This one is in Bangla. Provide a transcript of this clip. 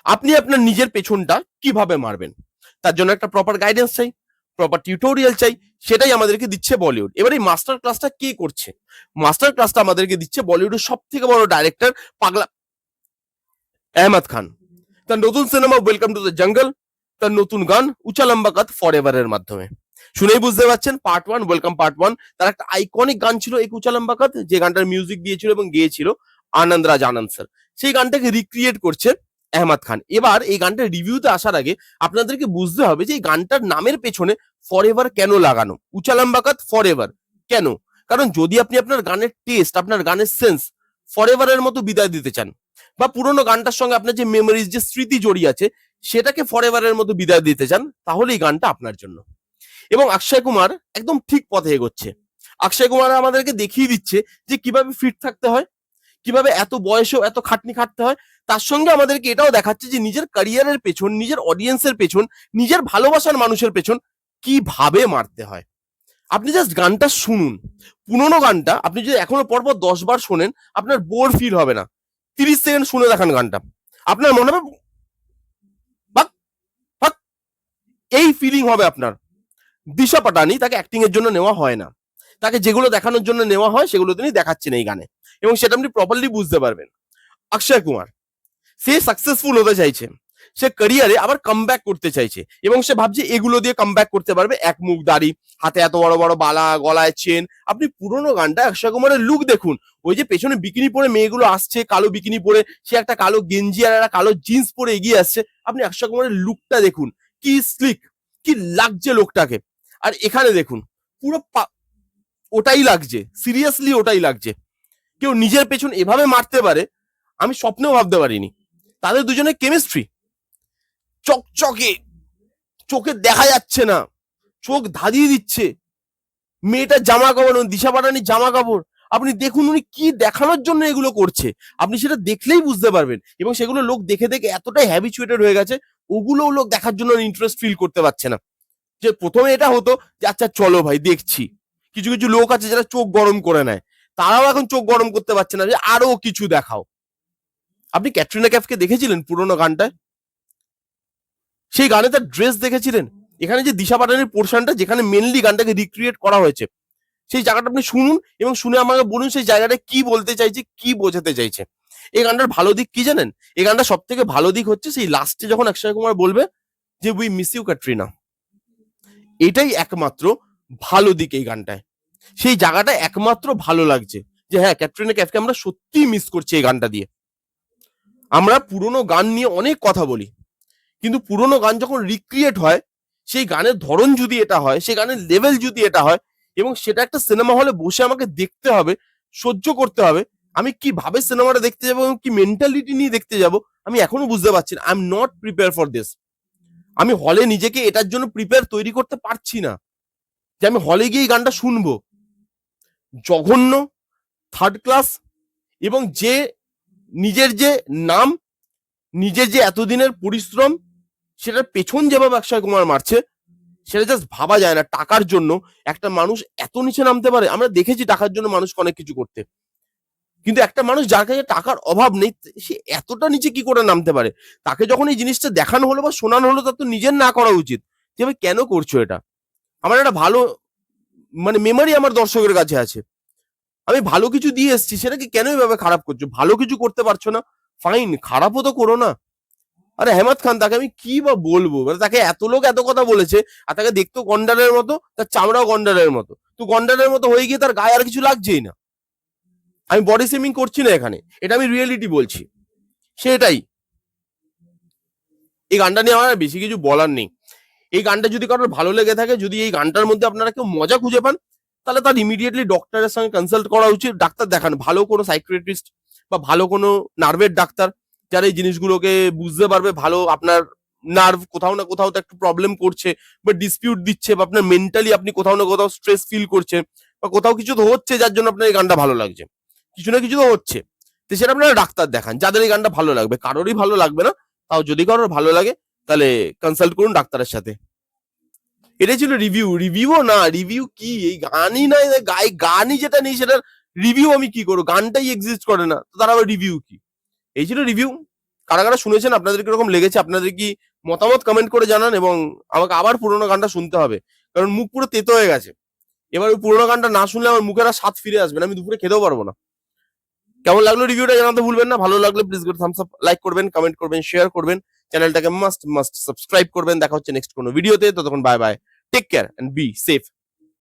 আপনি আপনার নিজের পেছনটা কিভাবে মারবেন, তার জন্য একটা প্রপার গাইডেন্স চাই, প্রপার টিউটোরিয়াল চাই। সেটাই আমাদেরকে দিচ্ছে বলিউড। এবার এই মাস্টার ক্লাসটা কে করছে? মাস্টার ক্লাসটা আমাদেরকে দিচ্ছে বলিউডের সব থেকে বড় ডাইরেক্টর পাগলা আহমদ খান। তার নতুন cinema welcome to the jungle, তার নতুন গান উঁচা লম্বা কাত ফর এভারের মাধ্যমে শুনেই বুঝতে পারছেন part one, welcome part one. তার একটা আইকনিক গান ছিল এক উঁচা লম্বা কাত, যে গানটার মিউজিক দিয়েছিল এবং গেয়েছিল আনন্দ রাজ আনন্দ স্যার। সেই গানটাকে রিক্রিয়েট করছে আহমদ খান। এবার এই গানটার রিভিউতে আসার আগে আপনাদেরকে বুঝতে হবে যে এই গানটার নামের পেছনে ফর এভার কেন লাগানো, উঁচা লম্বা কাত ফর এভার কেন? কারণ যদি আপনি আপনার গানের টেস্ট, আপনার গানের সেন্স ফর এভারের মতো বিদায় দিতে চান, বা পুরোনো গানটার সঙ্গে আপনার যে মেমোরিজ, যে স্মৃতি জড়িয়ে আছে, সেটাকে ফর এভারের মতো বিদায় দিতে চান, তাহলে এই গানটা আপনার জন্য। এবং অক্ষয় কুমার একদম ঠিক পথে এগোচ্ছে। অক্ষয় কুমার আমাদেরকে দেখিয়ে দিচ্ছে যে কিভাবে ফিট থাকতে হয়, কিভাবে এত বয়সেও এত খাটনি খাটতে হয়। তার সঙ্গে আমাদেরকে এটাও দেখাচ্ছে যে নিজের ক্যারিয়ারের পেছন, নিজের অডিয়েন্সের পেছন, নিজের ভালোবাসার মানুষের পেছন কিভাবে মারতে হয়। আপনি জাস্ট গানটা শুনুন, পুরোনো গানটা আপনি যদি এখনো পরপর 10 বার শোনেন, আপনার বোর ফিল হবে না। 30 সেকেন্ড শুনে দেখান গানটা, আপনার মনে হবে বাক বাক, এই ফিলিং হবে আপনার। দিশা পাটানি তাকে অ্যাক্টিং এর জন্য নেওয়া হয় না, তাকে যেগুলো দেখানোর জন্য নেওয়া হয় সেগুলো তিনি দেখাচ্ছেন এই গানে, এবং সেটা আপনি প্রপারলি বুঝতে পারবেন। অক্ষয় কুমার সে সাকসেসফুল হতে চাইছে, সে ক্যারিয়ারে আবার কামব্যাক করতে চাইছে, এবং সে ভাবছে এগুলো দিয়ে কামব্যাক করতে পারবে। এক মুখ দাড়ি, হাতে এত বড় বড় বালা, গলায় চেন। আপনি পুরোনো গানটা অক্ষয় কুমারের লুক দেখুন, ওই যে পেছনে বিকিনি পরে মেয়েগুলো আসছে, কালো বিকিনি পরে, সে একটা কালো গেঞ্জি আর একটা কালো জিন্স পরে এগিয়ে আসছে। আপনি অক্ষয় কুমারের লুকটা দেখুন, কি স্লিক, কি লাগছে লোকটাকে। আর এখানে দেখুন পুরো ওটাই লাগছে, সিরিয়াসলি ওটাই লাগছে। কেউ নিজের পেছন এভাবে মারতে পারে আমি স্বপ্নেও ভাবতে পারিনি। তাদের দুজনের কেমিস্ট্রি চকচকে, চোখে দেখা যাচ্ছে না, চোখ ধাঁধিয়ে দিচ্ছে। মেয়েটার জামা কাপড়, দিশা পাটানির জামা কাপড়, আপনি দেখুন উনি কি দেখানোর জন্য এগুলো করছে, আপনি সেটা দেখলেই বুঝতে পারবেন। এবং সেগুলো লোক দেখে দেখে এতটাই হ্যাবিচুয়েটেড হয়ে গেছে, ওগুলো লোক দেখার জন্য ইন্টারেস্ট ফিল করতে পারছে না। যে প্রথমে এটা হতো যে আচ্ছা চলো ভাই দেখছি, কিছু কিছু লোক আছে যারা চোখ গরম করে নেয়, তারাও এখন চোখ গরম করতে পারছে না যে আরো কিছু দেখাও। আপনি ক্যাটরিনা ক্যাফকে দেখেছিলেন পুরোনো গানটায়? সেই গানে তার ড্রেস দেখেছিলেন? এখানে যে দিশা পাটানির পোর্শনটা যেখানে মেনলি গানটাকে রিক্রিয়েট করা হয়েছে, সেই জায়গাটা আপনি শুনুন এবং শুনে আমাকে বলুন সেই জায়গাটা কি বলতে চাইছে, কি বোঝাতে চাইছে। এই গানটার ভালো দিক কি জানেন? এই গানটা সব থেকে ভালো দিক হচ্ছে সেই লাস্টে যখন অক্ষয় কুমার বলবে যে উই মিস ইউ ক্যাটরিনা, এটাই একমাত্র ভালো দিক এই গানটায়। সেই জায়গাটা একমাত্র ভালো লাগছে যে হ্যাঁ, ক্যাটরিনা ক্যাফকে আমরা সত্যি মিস করছি এই গানটা দিয়ে। আমরা পুরোনো গান নিয়ে অনেক কথা বলি, কিন্তু পুরোনো গান যখন রিক্রিয়েট হয়, সেই গানের ধরন যদি এটা হয়, সেই গানের লেভেল যদি এটা হয়, এবং সেটা একটা সিনেমা হলে বসে আমাকে দেখতে হবে, সহ্য করতে হবে, আমি কিভাবে সিনেমাটা দেখতে যাবো এবং কি মেন্টালিটি নিয়ে দেখতে যাব, আমি এখনো বুঝতে পারছি না। I am not prepare for this. আমি হলে নিজেকে এটার জন্য প্রিপেয়ার তৈরি করতে পারছি না যে আমি হলে গিয়ে এই গানটা শুনবো। জঘন্য, থার্ড ক্লাস, এবং যে নিজের যে নাম, নিজের যে এতদিনের পরিশ্রম, সেটার পেছন যেভাবে অক্ষয় কুমার মারছে, সেটা জাস্ট ভাবা যায় না। টাকার জন্য একটা মানুষ এত নিচে নামতে পারে? আমরা দেখেছি টাকার জন্য মানুষকে অনেক কিছু করতে, কিন্তু একটা মানুষ যার কাছে টাকার অভাব নেই, সে এতটা নিচে কি করে নামতে পারে? তাকে যখন এই জিনিসটা দেখানো হলো বা শোনানো হলো, তার তো নিজের না করা উচিত যে ভাই কেন করছো এটা। আমার একটা ভালো মানে মেমোরি আমার দর্শকের কাছে আছে, আমি ভালো কিছু দিয়ে এসেছি, সেটাকে কেন এইভাবে খারাপ করছো? ভালো কিছু করতে পারছো না, ফাইন, খারাপও তো করো না। আরে হেমত খান, তাকে আমি কি বা বলবো, মানে তাকে এত লোক এত কথা বলেছে, আর তাকে দেখতো গন্ডারের মতো, তার চামড়াও গন্ডারের মতো। তো গন্ডারের মতো হয়ে গিয়ে তার গায়ে আর কিছু লাগছেই না। আমি বডি শেমিং করছি না এখানে, এটা আমি রিয়েলিটি বলছি, সেটাই। এই গানটা নিয়ে আমার বেশি কিছু বলার নেই। এই গানটা যদি কারোর ভালো লেগে থাকে, যদি এই গানটার মধ্যে আপনারা কেউ মজা খুঁজে পান, তাহলে তার ইমিডিয়েটলি ডক্টরের সঙ্গে কনসাল্ট করা উচিত। ডাক্তার দেখান, ভালো কোনো সাইকিয়াট্রিস্ট বা ভালো কোনো নার্ভের ডাক্তার, যারা এই জিনিসগুলোকে বুঝতে পারবে। ভালো, আপনার নার্ভ কোথাও না কোথাও তো একটু প্রবলেম করছে বা ডিসপিউট দিচ্ছে, বা আপনার মেন্টালি আপনি কোথাও না কোথাও স্ট্রেস ফিল করছেন, বা কোথাও কিছু তো হচ্ছে যার জন্য আপনার এই গানটা ভালো লাগছে, কিছু না কিছু তো হচ্ছে। তো সেটা আপনারা ডাক্তার দেখান, যাদের এই গানটা ভালো লাগবে। কারোরই ভালো লাগবে না, তাও যদি কারোর ভালো লাগে তাহলে কনসাল্ট করুন ডাক্তারের সাথে। এটাই ছিল রিভিউ। রিভিউও না, রিভিউ কি, এই গানই নাই, গানই যেটা নেই সেটার রিভিউ আমি কি করবো? গানটাই এক্সিস্ট করে না, তো তার আবার রিভিউ কি? এই ছিল রিভিউ। কারা কারা শুনেছেন, আপনাদের কিরকম লেগেছে, আপনাদের কি মতামত কমেন্ট করে জানান, এবং আমাকে আবার পুরোনো গানটা শুনতে হবে, কারণ মুখ পুরো তেতো হয়ে গেছে। এবার ওই পুরোনো গানটা না শুনলে আমার মুখের আর স্বাদ ফিরে আসবে না, আমি দুপুরে খেতেও পারবো না। কেমন লাগলো রিভিউটা জানাতে ভুলবেন না। ভালো লাগলে প্লিজ করে থামস আপ, লাইক করবেন, কমেন্ট করবেন, শেয়ার করবেন, চ্যানেলটাকে মাস্ট মাস্ট সাবস্ক্রাইব করবেন। দেখা হচ্ছে নেক্সট কোনো ভিডিওতে, ততক্ষণ bye bye, take care and be safe.